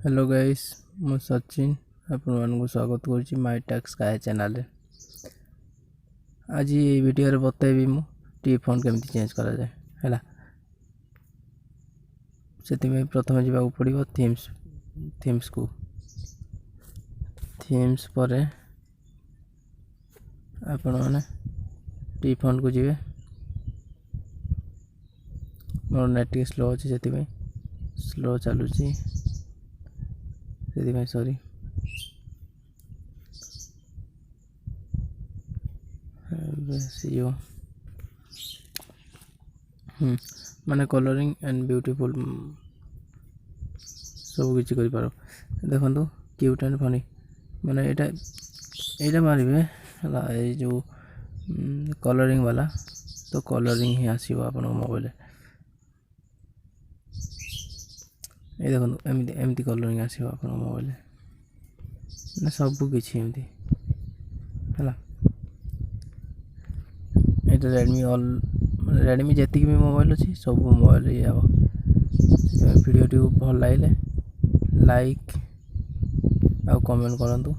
Hello guys मु सचिन आपको स्वागत करुच्ची माय टैक्स काय चैनल रे। आज ये वीडियो रे बतेबी मु टी फोन केमती चेंज करा जाए हैला। सेति में प्रथम जीवा पड़ो थीम्स को थीम्स पर आपण माने टी फोन को जीवे। मोर नेट स्लो अच्छी से स्लो चलुची सॉरी माने कलरिंग एंड ब्यूटीफुल सब किसी कर पार देखो क्यूट एंड फनी माने एटा मारिबे हला ए जो कलरिंग वाला तो कलरिंग ही आसीबो आपन मोबाइल ए देखो एमती कलरिंग आसीबो आपन मोबाइल ना सब किछि एमती हला। एटा रेडमी जेतिक भी मोबाइल अच्छी सब मोबाइल ये हम वीडियो भल लगे लाइक आ कमेंट करंतु।